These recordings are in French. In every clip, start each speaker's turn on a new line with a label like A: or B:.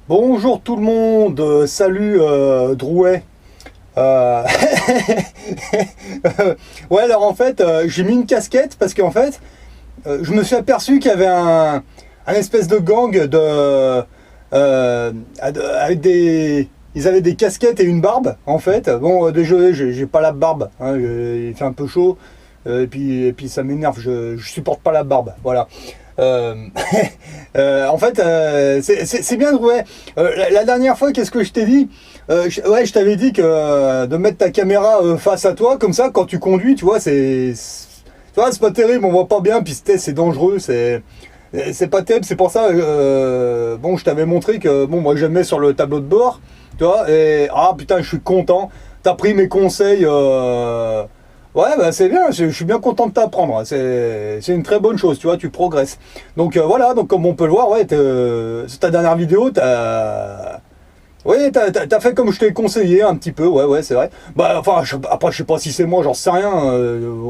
A: Bonjour tout le monde, salut Drouet. Euh, ouais, alors en fait, j'ai mis une casquette parce qu'en fait, je me suis aperçu qu'il y avait un espèce de gang avec des. Ils avaient des casquettes et une barbe, en fait. Bon, désolé, j'ai pas la barbe, hein, il fait un peu chaud, et puis ça m'énerve, je supporte pas la barbe, voilà. Euh, en fait, c'est bien, ouais. La dernière fois, qu'est-ce que je t'ai dit? Ouais, je t'avais dit que de mettre ta caméra face à toi, comme ça, quand tu conduis, tu vois, tu vois, c'est pas terrible, on voit pas bien, puis c'est dangereux, c'est pas terrible. C'est pour ça, bon, je t'avais montré que, bon, moi, je mets sur le tableau de bord, tu vois, et ah putain, je suis content. T'as pris mes conseils. Ouais, bah c'est bien, je suis bien content de t'apprendre. C'est une très bonne chose, tu vois, tu progresses. Donc voilà, donc comme on peut le voir, ouais, c'est ta dernière vidéo, oui, t'as fait comme je t'ai conseillé un petit peu, ouais, ouais, c'est vrai. Bah, enfin, après, je sais pas si c'est moi, j'en sais rien.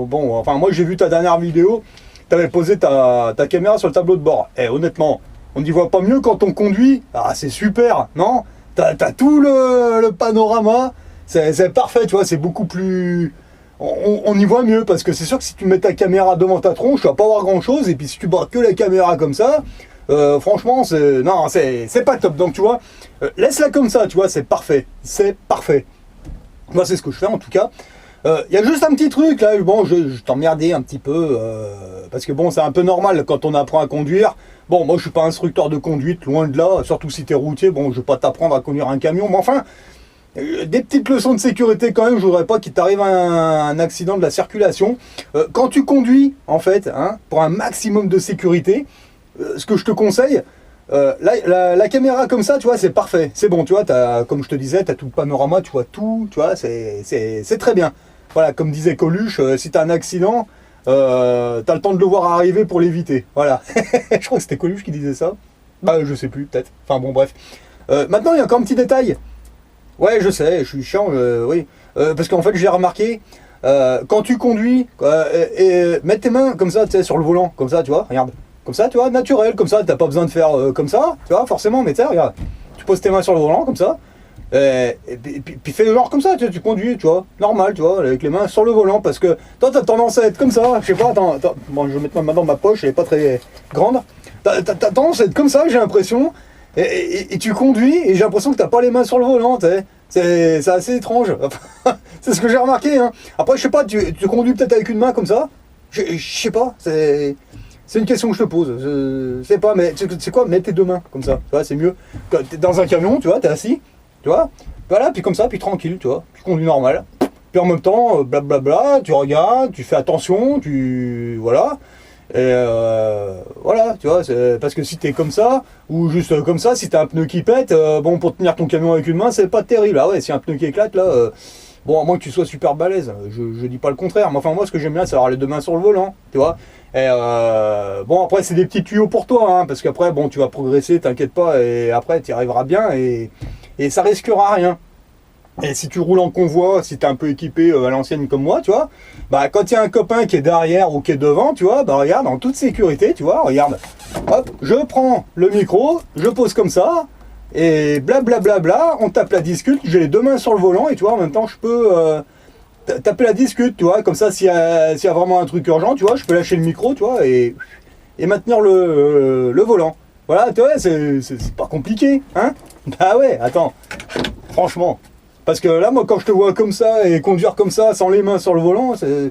A: Bon, enfin, moi, j'ai vu ta dernière vidéo, t'avais posé ta caméra sur le tableau de bord. Et honnêtement, on n'y voit pas mieux quand on conduit. Ah, c'est super, non? T'as tout le panorama, c'est parfait, tu vois, c'est beaucoup plus. On y voit mieux parce que c'est sûr que si tu mets ta caméra devant ta tronche, tu vas pas voir grand chose. Et puis si tu braques que la caméra comme ça, franchement, non, c'est pas top. Donc tu vois, laisse-la comme ça, tu vois, c'est parfait. C'est parfait. Moi, c'est ce que je fais en tout cas. Il y a juste un petit truc là, bon, je t'emmerdais un petit peu, parce que bon, c'est un peu normal quand on apprend à conduire. Bon, moi je suis pas instructeur de conduite, loin de là, surtout si t'es routier, bon, je vais pas t'apprendre à conduire un camion, mais enfin, des petites leçons de sécurité quand même, je voudrais pas qu'il t'arrive un accident de la circulation. Quand tu conduis, en fait, hein, pour un maximum de sécurité, ce que je te conseille, la caméra comme ça, tu vois, c'est parfait. C'est bon, tu vois, comme je te disais, tu as tout le panorama, tu vois tout, tu vois, c'est très bien. Voilà, comme disait Coluche, si tu as un accident, tu as le temps de le voir arriver pour l'éviter. Voilà. Je crois que c'était Coluche qui disait ça. Bah, je sais plus, peut-être. Enfin bon, bref. Maintenant, il y a encore un petit détail. Ouais, je sais, je suis chiant, oui. Parce qu'en fait, j'ai remarqué, quand tu conduis, mets tes mains comme ça, tu sais, sur le volant, comme ça, tu vois, regarde. Comme ça, tu vois, naturel, comme ça, t'as pas besoin de faire comme ça, tu vois, forcément, mais tu sais, regarde. Tu poses tes mains sur le volant, comme ça, et puis fais genre comme ça, tu conduis, tu vois, normal, tu vois, avec les mains sur le volant, parce que toi, t'as tendance à être comme ça, je sais pas, attends, bon, je vais mettre ma main dans ma poche, elle est pas très grande. T'as tendance à être comme ça, j'ai l'impression, et tu conduis, et j'ai l'impression que t'as pas les mains sur le volant, tu sais. C'est assez étrange. C'est ce que j'ai remarqué. Hein. Après, je sais pas, tu conduis peut-être avec une main comme ça. Je sais pas. C'est une question que je te pose. Je sais pas, mais c'est quoi? Mets tes deux mains comme ça. Tu vois, c'est mieux. T'es dans un camion, tu vois, t'es assis. Tu vois. Voilà, puis comme ça, puis tranquille, tu vois. Tu conduis normal. Puis en même temps, blablabla, tu regardes, tu fais attention, voilà. Et voilà, tu vois, parce que si t'es comme ça, ou juste comme ça, si t'as un pneu qui pète, bon, pour tenir ton camion avec une main, c'est pas terrible. Ah ouais, si un pneu qui éclate, là, bon, à moins que tu sois super balèze, je dis pas le contraire. Mais enfin, moi, ce que j'aime bien, c'est avoir les deux mains sur le volant, tu vois. Et bon, après, c'est des petits tuyaux pour toi, hein, parce qu'après, bon, tu vas progresser, t'inquiète pas, et après, tu y arriveras bien, et ça risquera rien. Et si tu roules en convoi, si t'es un peu équipé à l'ancienne comme moi, tu vois, bah quand il y a un copain qui est derrière ou qui est devant, tu vois, bah regarde, en toute sécurité, tu vois, regarde, hop, je prends le micro, je pose comme ça, et blablabla, on tape la discute, j'ai les deux mains sur le volant, et tu vois, en même temps, je peux taper la discute, tu vois, comme ça, s'il y a vraiment un truc urgent, tu vois, je peux lâcher le micro, tu vois, et maintenir le volant. Voilà, tu vois, c'est pas compliqué, hein. Bah ouais, attends, franchement. Parce que là, moi, quand je te vois comme ça et conduire comme ça, sans les mains sur le volant, je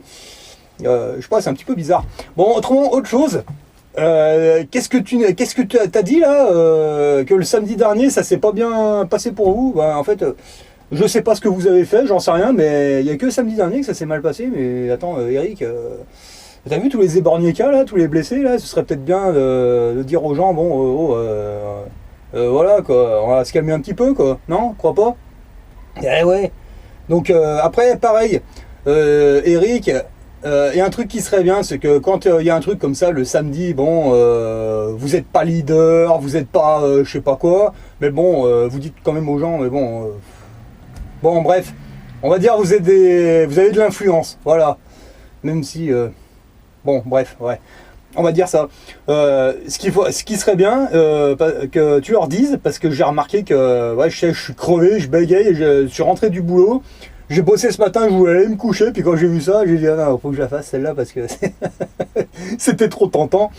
A: sais pas, c'est un petit peu bizarre. Bon, autrement, autre chose. Qu'est-ce que tu as dit là que le samedi dernier, ça s'est pas bien passé pour vous? Ben, en fait, je sais pas ce que vous avez fait, j'en sais rien, mais il y a que samedi dernier que ça s'est mal passé. Mais attends, Eric, t'as vu tous les éborgnés qu'il y a là, tous les blessés là? Ce serait peut-être bien de dire aux gens, bon, voilà quoi, on va se calmer un petit peu quoi, non? Crois pas? Eh ouais. Donc après, pareil, Eric, il y a un truc qui serait bien, c'est que quand il y a un truc comme ça le samedi, bon, vous n'êtes pas leader, vous n'êtes pas je sais pas quoi, mais bon, vous dites quand même aux gens, mais bon, bon, bref, on va dire vous avez de l'influence, voilà. Même si, bon, bref, ouais. on va dire ça. Ce qui serait bien que tu leur dises, parce que j'ai remarqué que ouais, je suis crevé, je bégaye, je suis rentré du boulot, j'ai bossé ce matin, je voulais aller me coucher, puis quand j'ai vu ça, j'ai dit ah non, faut que je la fasse celle-là parce que c'était trop tentant.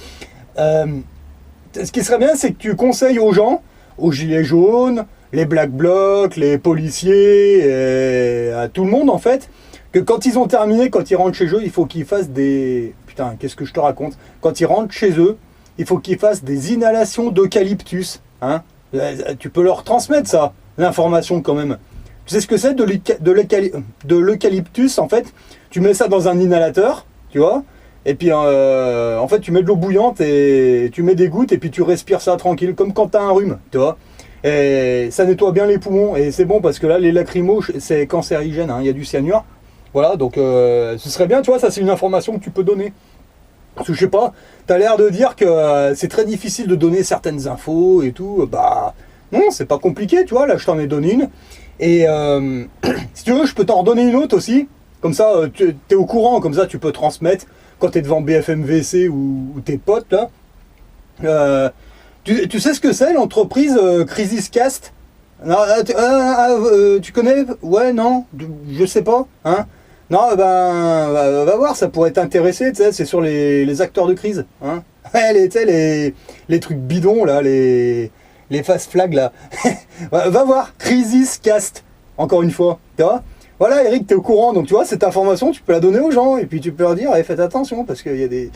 A: Ce qui serait bien, c'est que tu conseilles aux gens, aux gilets jaunes, les black blocs, les policiers, et à tout le monde en fait, que quand ils ont terminé, quand ils rentrent chez eux, il faut qu'ils fassent des... Putain, qu'est-ce que je te raconte? Quand ils rentrent chez eux, il faut qu'ils fassent des inhalations d'eucalyptus. Hein, tu peux leur transmettre ça, l'information quand même. Tu sais ce que c'est de l'eucalyptus en fait? Tu mets ça dans un inhalateur, tu vois, et puis en fait tu mets de l'eau bouillante et tu mets des gouttes et puis tu respires ça tranquille, comme quand tu as un rhume, tu vois. Et ça nettoie bien les poumons et c'est bon parce que là les lacrymos c'est cancérigène, hein, il y a du cyanure. Voilà, donc ce serait bien, tu vois, ça c'est une information que tu peux donner. Parce que je sais pas, tu as l'air de dire que c'est très difficile de donner certaines infos et tout. Bah non, c'est pas compliqué, tu vois, là je t'en ai donné une. Et si tu veux, je peux t'en redonner une autre aussi. Comme ça, tu es au courant, comme ça tu peux transmettre quand tu es devant BFMVC ou tes potes là. Tu sais ce que c'est l'entreprise Crisiscast? Tu connais? Ouais, non, je sais pas, hein. Non, ben, va voir, ça pourrait t'intéresser, tu sais, c'est sur les acteurs de crise, hein. Les trucs bidons, là, les fast flags, là. Va voir, Crisiscast, encore une fois, tu vois. Voilà, Eric, t'es au courant, donc tu vois, cette information, tu peux la donner aux gens, et puis tu peux leur dire, faites attention, parce qu'il y a des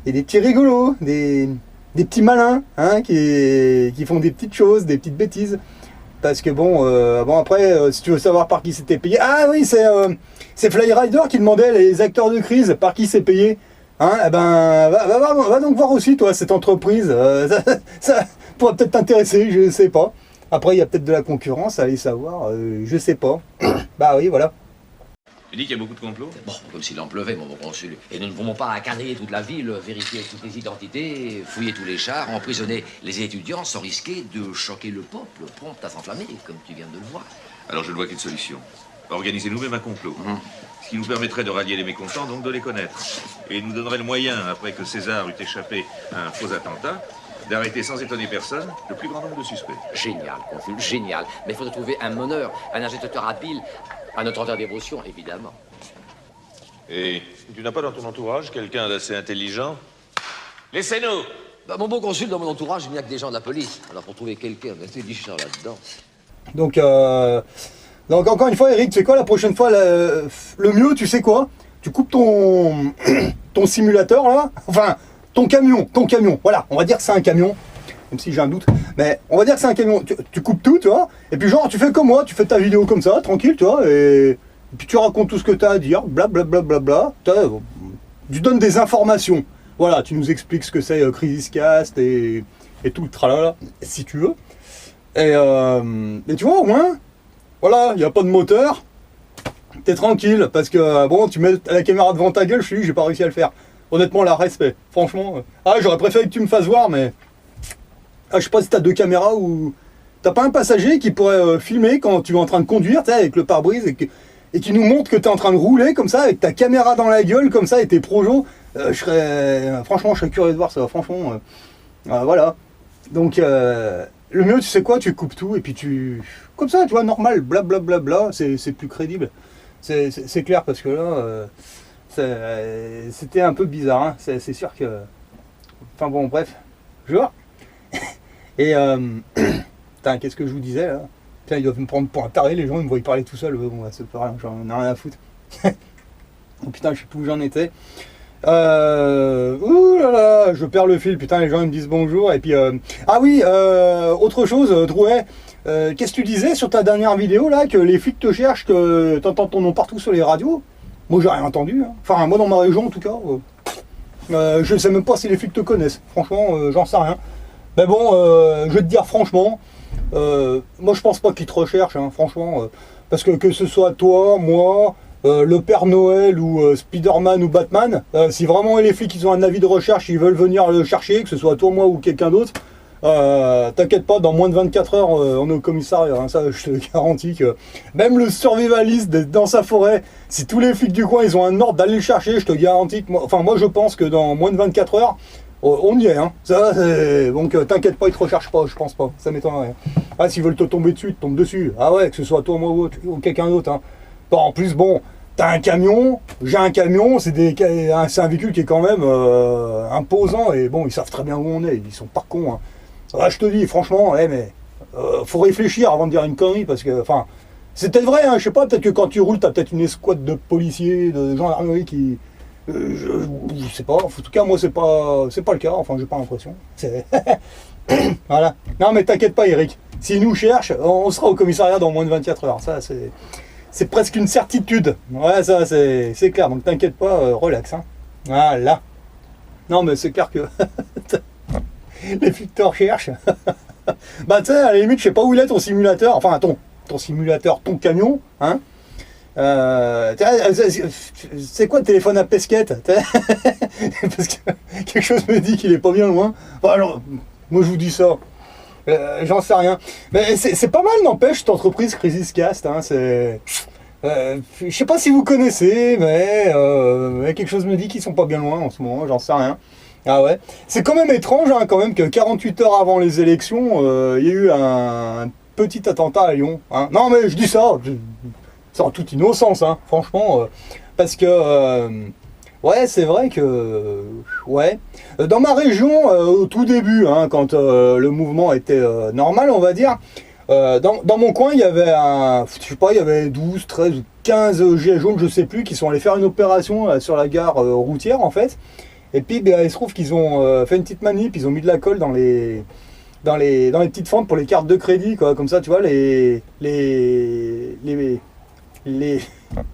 A: petits rigolos, des petits malins, hein, qui font des petites choses, des petites bêtises. Parce que bon après, si tu veux savoir par qui c'était payé... Ah oui, c'est Flyrider qui demandait les acteurs de crise, par qui c'est payé. Hein, eh ben, va donc voir aussi, toi, cette entreprise. Ça pourrait peut-être t'intéresser, je sais pas. Après, il y a peut-être de la concurrence, allez savoir, je sais pas. Bah oui, voilà.
B: Tu dis qu'il y a beaucoup de complots?
C: Bon, comme s'il en pleuvait, mon bon consul. Et nous ne pouvons pas quadriller toute la ville, vérifier toutes les identités, fouiller tous les chars, emprisonner les étudiants sans risquer de choquer le peuple, prompt à s'enflammer, comme tu viens de le voir.
B: Alors je ne vois qu'une solution. Organiser nous-mêmes un complot. Ce qui nous permettrait de rallier les mécontents, donc de les connaître. Et nous donnerait le moyen, après que César eut échappé à un faux attentat, d'arrêter sans étonner personne le plus grand nombre de suspects.
C: Génial, consul, génial. Mais il faudrait trouver un meneur, un agitateur habile, à notre entière dévotion, évidemment.
B: Et tu n'as pas dans ton entourage quelqu'un d'assez intelligent? Laissez-nous!
C: Bah, mon bon consul, dans mon entourage, il n'y a que des gens de la police. Alors pour trouver quelqu'un d'intelligent là-dedans...
A: Donc encore une fois, Eric, tu sais quoi, la prochaine fois, le mieux, tu sais quoi? Tu coupes ton simulateur, là, enfin, ton camion, voilà, on va dire que c'est un camion, même si j'ai un doute, mais on va dire que c'est un camion, tu coupes tout, tu vois, et puis genre, tu fais comme moi, tu fais ta vidéo comme ça, tranquille, tu vois, et puis tu racontes tout ce que tu as à dire, blablabla, tu donnes des informations, voilà, tu nous expliques ce que c'est Crisiscast et tout le tralala, si tu veux, et tu vois, au moins, voilà, il n'y a pas de moteur, t'es tranquille, parce que bon, tu mets la caméra devant ta gueule, j'ai pas réussi à le faire. Honnêtement, là, respect, franchement. J'aurais préféré que tu me fasses voir, mais... je sais pas si t'as deux caméras ou... T'as pas un passager qui pourrait filmer quand tu es en train de conduire, tu sais, avec le pare-brise, et qui nous montre que t'es en train de rouler, comme ça, avec ta caméra dans la gueule, comme ça, et tes projos. Franchement, je serais curieux de voir ça, franchement. Voilà. Donc, le mieux, tu sais quoi, tu coupes tout, et puis tu... Comme ça, tu vois, normal, blablabla, c'est plus crédible. C'est clair, parce que là... c'était un peu bizarre, hein. C'est sûr que... Enfin bon, bref, je vois. Et putain, qu'est-ce que je vous disais là? Putain, ils doivent me prendre pour un taré, les gens, ils me voient parler tout seul. Bon, c'est pas rien, j'en ai rien à foutre. Oh putain, je sais plus où j'en étais. Ouh là là, je perds le fil, putain, les gens ils me disent bonjour. Et puis, ah oui, autre chose, Drouet, qu'est-ce que tu disais sur ta dernière vidéo là, que les flics te cherchent, que t'entends ton nom partout sur les radios? Moi j'ai rien entendu, hein. Enfin moi dans ma région en tout cas, je sais même pas si les flics te connaissent, franchement j'en sais rien. Mais bon, je vais te dire franchement, moi je pense pas qu'ils te recherchent, hein, franchement, parce que ce soit toi, moi, le Père Noël ou Spider-Man ou Batman, si vraiment les flics ils ont un avis de recherche, ils veulent venir le chercher, que ce soit toi, moi ou quelqu'un d'autre, T'inquiète pas, dans moins de 24 heures, on est au commissariat. Hein, ça, je te garantis que même le survivaliste dans sa forêt, si tous les flics du coin, ils ont un ordre d'aller le chercher, je te garantis que moi, je pense que dans moins de 24 heures, on y est. Hein. Ça, donc, t'inquiète pas, ils te recherchent pas, je pense pas. Ça m'étonnerait. Ah, s'ils veulent te tomber dessus, ils te tombent dessus. Ah ouais, que ce soit toi, moi ou quelqu'un d'autre. Hein. Bon, en plus, bon. T'as un camion, j'ai un camion, c'est un véhicule qui est quand même imposant et bon, ils savent très bien où on est, ils sont pas cons. Hein. Ah, je te dis, franchement, mais faut réfléchir avant de dire une connerie parce que, enfin, c'est peut-être vrai, hein, je sais pas, peut-être que quand tu roules, t'as peut-être une escouade de policiers, de gendarmerie qui. Je sais pas, en tout cas, moi, c'est pas le cas, enfin, j'ai pas l'impression. Voilà. Non, mais t'inquiète pas, Eric, s'ils nous cherchent, on sera au commissariat dans moins de 24 heures, ça, c'est presque une certitude. Ouais, ça, c'est clair. Donc, t'inquiète pas, relax. Hein. Voilà. Non, mais c'est clair que les flics te recherchent. Bah, tu sais, à la limite, je sais pas où il est ton simulateur. Enfin, ton simulateur, ton camion. Hein. C'est quoi le téléphone à pesquette? Parce que quelque chose me dit qu'il est pas bien loin. Enfin, alors, moi, je vous dis ça. J'en sais rien. Mais c'est pas mal, n'empêche, cette entreprise Crisis Cast. Hein, je sais pas si vous connaissez, mais quelque chose me dit qu'ils sont pas bien loin en ce moment, j'en sais rien. Ah ouais. C'est quand même étrange, hein, quand même, que 48 heures avant les élections, il y a eu un petit attentat à Lyon. Hein. Non, mais je dis ça, c'est en toute innocence, hein, franchement, parce que... ouais, c'est vrai que... ouais. Dans ma région, au tout début, hein, quand le mouvement était normal, on va dire, dans mon coin, il y avait je sais pas, il y avait 12, 13 ou 15 gilets jaunes, je sais plus, qui sont allés faire une opération sur la gare routière, en fait. Et puis, ben, il se trouve qu'ils ont fait une petite manip, ils ont mis de la colle dans les petites fentes pour les cartes de crédit, quoi. Comme ça, tu vois,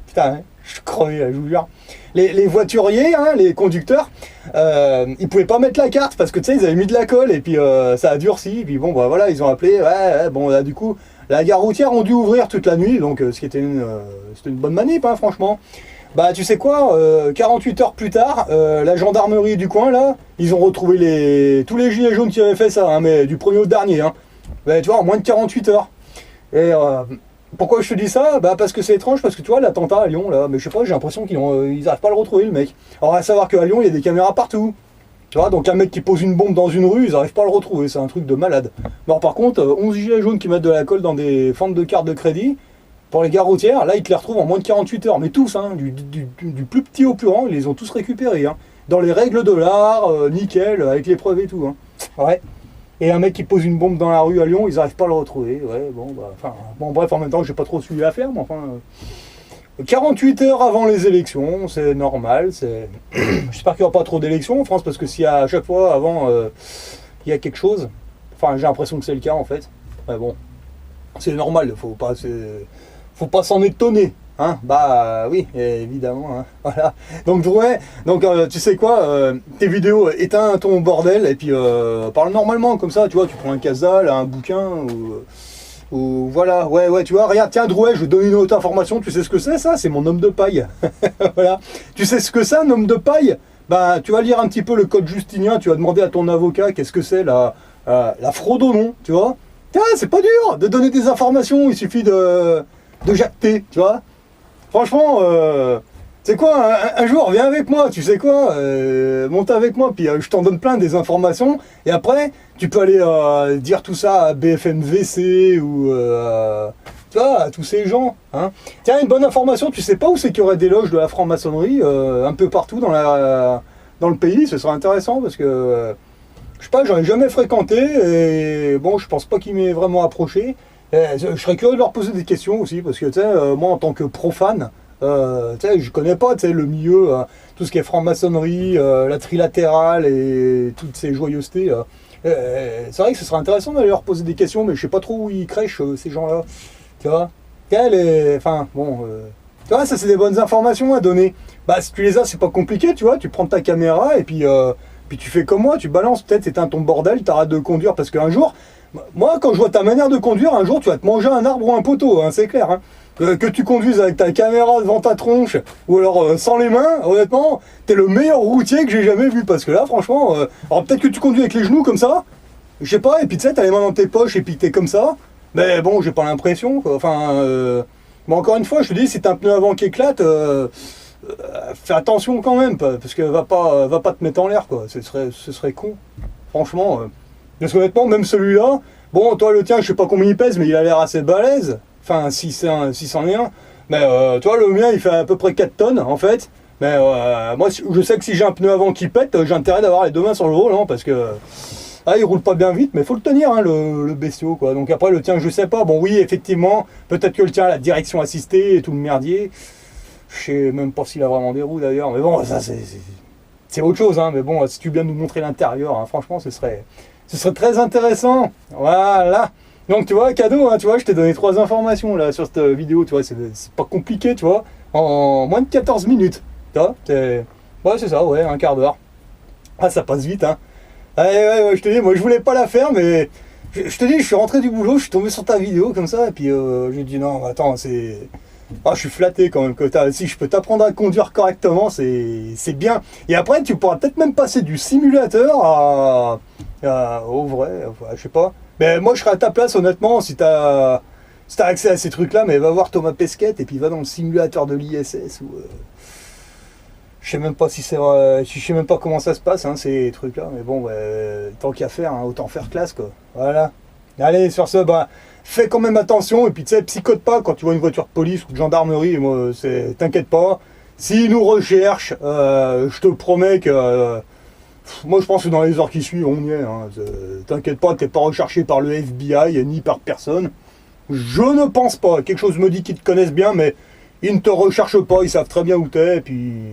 A: putain, hein, je suis crevé, là, je vous jure. Les voituriers, hein, les conducteurs, ils pouvaient pas mettre la carte parce que tu sais, ils avaient mis de la colle et puis ça a durci. Et puis bon, bah voilà, ils ont appelé. Ouais, bon, là, du coup, la gare routière ont dû ouvrir toute la nuit, donc ce qui était c'était une bonne manip, hein, franchement. Bah, tu sais quoi, 48 heures plus tard, la gendarmerie du coin, là, ils ont retrouvé tous les gilets jaunes qui avaient fait ça, hein, mais du premier au dernier. Hein. Bah, tu vois, en moins de 48 heures. Et pourquoi je te dis ça? Bah parce que c'est étrange, parce que tu vois l'attentat à Lyon là, mais je sais pas, j'ai l'impression qu'ils arrivent pas à le retrouver le mec. Alors à savoir qu'à Lyon il y a des caméras partout. Tu vois, donc un mec qui pose une bombe dans une rue, ils arrivent pas à le retrouver, c'est un truc de malade. Alors par contre, 11 gilets jaunes qui mettent de la colle dans des fentes de cartes de crédit, pour les gares routières, là ils te les retrouvent en moins de 48 heures, mais tous, hein, du plus petit au plus grand, ils les ont tous récupérés. Hein. Dans les règles de l'art, nickel, avec les preuves et tout. Hein. Ouais. Et un mec qui pose une bombe dans la rue à Lyon, ils n'arrivent pas à le retrouver. Ouais, bon, bref, en même temps, j'ai pas trop suivi l'affaire, mais enfin... 48 heures avant les élections, c'est normal. J'espère qu'il n'y aura pas trop d'élections en France, parce que si à chaque fois, avant, il y a quelque chose... Enfin, j'ai l'impression que c'est le cas, en fait. Mais bon, c'est normal, faut pas s'en étonner. Hein, bah oui, évidemment. Hein, voilà. Donc ouais, tu sais quoi, tes vidéos, éteins ton bordel et puis parle normalement comme ça, tu vois, tu prends un casal, un bouquin ou voilà, ouais, tu vois, regarde, tiens Drouet, je vais te donner une autre information, tu sais ce que c'est ça? C'est mon homme de paille. Voilà. Tu sais ce que c'est un homme de paille? Bah tu vas lire un petit peu le code justinien, tu vas demander à ton avocat qu'est-ce que c'est la fraude au nom, tu vois. Tiens, c'est pas dur de donner des informations, il suffit de jacter, tu vois. Franchement, tu sais quoi, un jour, viens avec moi, tu sais quoi, monte avec moi, puis je t'en donne plein des informations, et après, tu peux aller dire tout ça à BFM VC ou tu vois, à tous ces gens. Hein. Tiens, une bonne information, tu sais pas où c'est qu'il y aurait des loges de la franc-maçonnerie un peu partout dans le pays, ce serait intéressant parce que, je sais pas, j'en ai jamais fréquenté, et bon, je pense pas qu'il m'ait vraiment approché. Je serais curieux de leur poser des questions aussi, parce que tu sais, moi en tant que profane, tu sais, je connais pas le milieu, tout ce qui est franc-maçonnerie, la trilatérale et toutes ces joyeusetés. C'est vrai que ce serait intéressant d'aller leur poser des questions, mais je sais pas trop où ils crèchent ces gens-là. Tu vois, enfin bon, tu vois, ça c'est des bonnes informations à donner. Bah si tu les as, c'est pas compliqué, tu vois, tu prends ta caméra et puis tu fais comme moi, tu balances, peut-être éteins ton bordel, t'arrêtes de conduire parce qu'un jour. Moi, quand je vois ta manière de conduire, un jour, tu vas te manger un arbre ou un poteau, hein, c'est clair. Hein. Que tu conduises avec ta caméra devant ta tronche, ou alors sans les mains, honnêtement, t'es le meilleur routier que j'ai jamais vu. Parce que là, franchement, alors peut-être que tu conduis avec les genoux comme ça, Je sais pas, et puis tu sais, t'as les mains dans tes poches et puis t'es comme ça. Mais bon, j'ai pas l'impression, quoi. Enfin, bon, encore une fois, je te dis, si t'as un pneu avant qui éclate, fais attention quand même, parce que va pas te mettre en l'air, quoi. Ce serait con. Franchement. Parce qu'honnêtement, même celui-là, bon, toi, le tien, je sais pas combien il pèse, mais il a l'air assez balèze. Enfin, si c'en est un. Mais toi, le mien, il fait à peu près 4 tonnes, en fait. Mais moi, je sais que si j'ai un pneu avant qui pète, j'ai intérêt d'avoir les deux mains sur le volant, parce que il roule pas bien vite, mais faut le tenir, hein, le bestiau, quoi. Donc après, le tien, je sais pas. Bon, oui, effectivement, peut-être que le tien a la direction assistée et tout le merdier. Je sais même pas s'il a vraiment des roues, d'ailleurs. Mais bon, ça, c'est autre chose, hein. Mais bon, si tu viens nous montrer l'intérieur, hein, franchement, ce serait très intéressant. Voilà. Donc, tu vois, cadeau, hein, tu vois, je t'ai donné 3 informations, là, sur cette vidéo, tu vois. C'est pas compliqué, tu vois. En moins de 14 minutes. Tu vois, ouais, c'est ça, ouais, un quart d'heure. Ah, ça passe vite, hein. Ouais, je te dis, moi je voulais pas la faire, mais je te dis, je suis rentré du boulot, je suis tombé sur ta vidéo comme ça, et puis j'ai dit non, attends, c'est. Ah, je suis flatté quand même que si je peux t'apprendre à conduire correctement, c'est bien. Et après, tu pourras peut-être même passer du simulateur au vrai, enfin, je sais pas. Mais moi, je serais à ta place, honnêtement, si t'as accès à ces trucs-là, mais va voir Thomas Pesquet, et puis va dans le simulateur de l'ISS, ou. Je sais même pas si c'est vrai, je sais même pas comment ça se passe, hein, ces trucs-là, mais bon, tant qu'à faire, hein, autant faire classe, quoi. Voilà. Allez, sur ce, fais quand même attention, et puis tu sais, psychote pas quand tu vois une voiture de police ou de gendarmerie, moi, t'inquiète pas. S'ils nous recherchent, je te promets que, moi je pense que dans les heures qui suivent, on y est, hein. T'inquiète pas, t'es pas recherché par le FBI, ni par personne. Je ne pense pas, quelque chose me dit qu'ils te connaissent bien, mais ils ne te recherchent pas, ils savent très bien où t'es, et puis...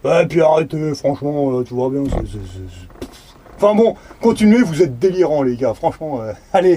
A: Ouais, puis arrêtez, franchement, tu vois bien, Enfin bon, continuez, vous êtes délirants les gars, franchement, allez.